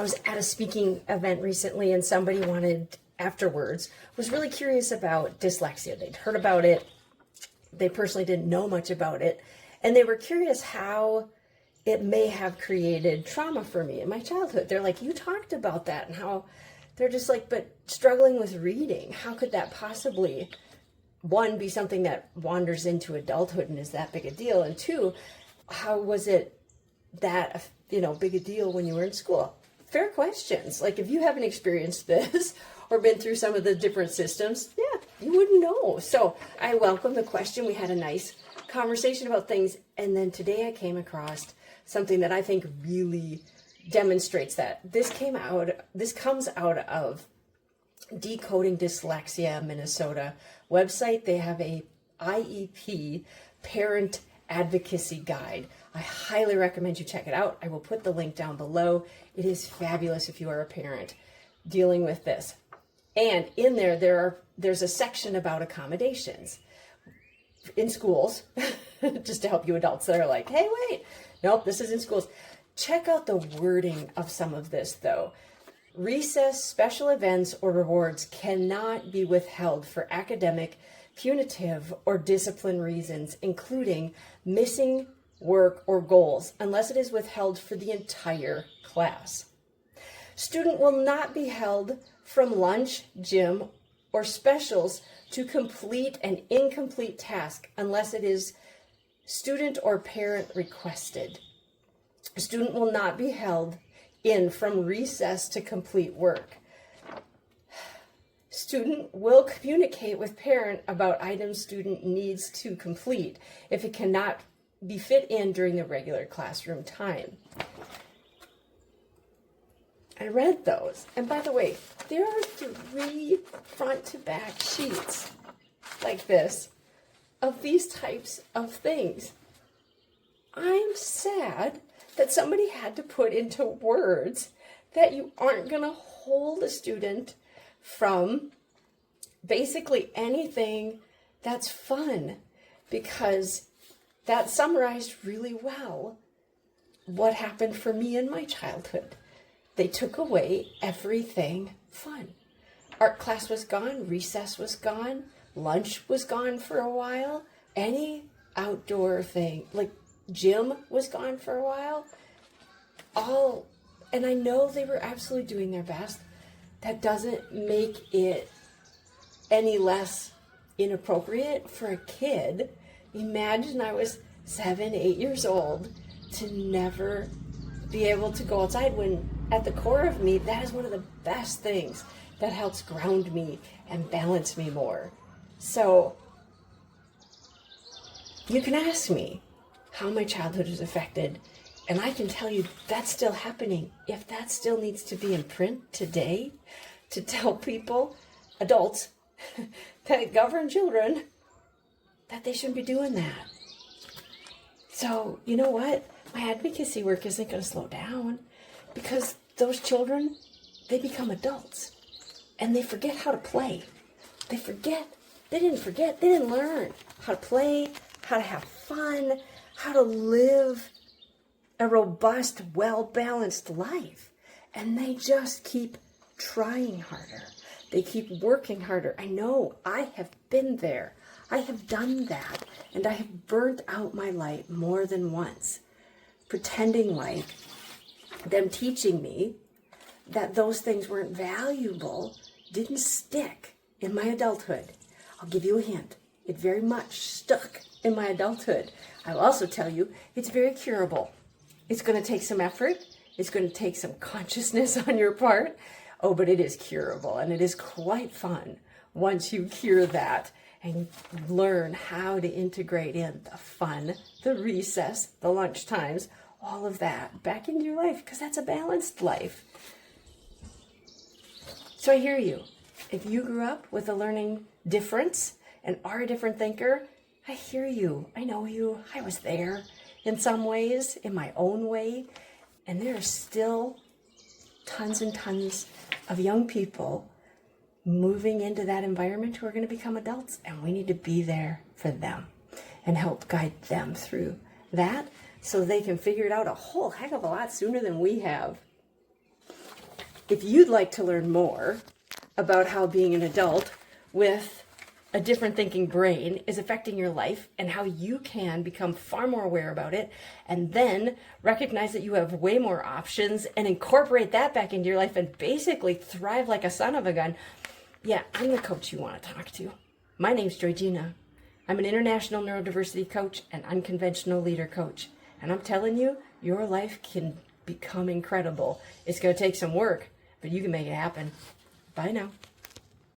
I was at a speaking event recently and somebody was really curious about dyslexia. They'd heard about it. They personally didn't know much about it. And they were curious how it may have created trauma for me in my childhood. They're like, you talked about that, and how they're just like, but struggling with reading, how could that possibly, one, be something that wanders into adulthood and is that big a deal? And two, how was it that, big a deal when you were in school? Fair questions. Like, if you haven't experienced this or been through some of the different systems, yeah, you wouldn't know. So I welcome the question. We had a nice conversation about things. And then today I came across something that I think really demonstrates that. This comes out of Decoding Dyslexia Minnesota website. They have a IEP parent advocacy guide. I highly recommend you check it out. I will put the link down below. It is fabulous if you are a parent dealing with this. And in there's a section about accommodations in schools, just to help you adults that are like, hey, wait, nope, this is in schools. Check out the wording of some of this, though. Recess, special events, or rewards cannot be withheld for academic, punitive, or discipline reasons, including missing work or goals, unless it is withheld for the entire class. Student will not be held from lunch, gym, or specials to complete an incomplete task unless it is student or parent requested. Student will not be held in from recess to complete work. Student will communicate with parent about items student needs to complete if it cannot be fit in during the regular classroom time. I read those. And by the way, there are 3 front to back sheets like this of these types of things. I'm sad that somebody had to put into words that you aren't going to hold a student from basically anything that's fun, because that summarized really well what happened for me in my childhood. They took away everything fun. Art class was gone, recess was gone, lunch was gone for a while, any outdoor thing, like gym was gone for a while. And I know they were absolutely doing their best. That doesn't make it any less inappropriate for a kid. Imagine I was 7, 8 years old to never be able to go outside, when at the core of me, that is one of the best things that helps ground me and balance me more. So you can ask me how my childhood was affected, and I can tell you that's still happening. If that still needs to be in print today to tell people, adults, that govern children, that they shouldn't be doing that. So, you know what? My advocacy work isn't going to slow down, because those children, they become adults and they forget how to play. They didn't learn how to play, how to have fun, how to live a robust, well-balanced life. And they just keep trying harder. They keep working harder. I know, I have been there. I have done that, and I have burnt out my light more than once, pretending like them teaching me that those things weren't valuable didn't stick in my adulthood. I'll give you a hint. It very much stuck in my adulthood. I will also tell you it's very curable. It's going to take some effort. It's going to take some consciousness on your part. Oh, but it is curable, and it is quite fun once you cure that and learn how to integrate in the fun, the recess, the lunch times, all of that back into your life, because that's a balanced life. So I hear you. If you grew up with a learning difference and are a different thinker, I hear you. I know you. I was there in some ways, in my own way. And there are still tons and tons of young people moving into that environment who are going to become adults, and we need to be there for them and help guide them through that so they can figure it out a whole heck of a lot sooner than we have. if you'd like to learn more about how being an adult with a different thinking brain is affecting your life and how you can become far more aware about it and then recognize that you have way more options and incorporate that back into your life and basically thrive like a son of a gun, yeah, I'm the coach you want to talk to. My name's Georgina. I'm an international neurodiversity coach and unconventional leader coach. And I'm telling you, your life can become incredible. It's going to take some work, but you can make it happen. Bye now.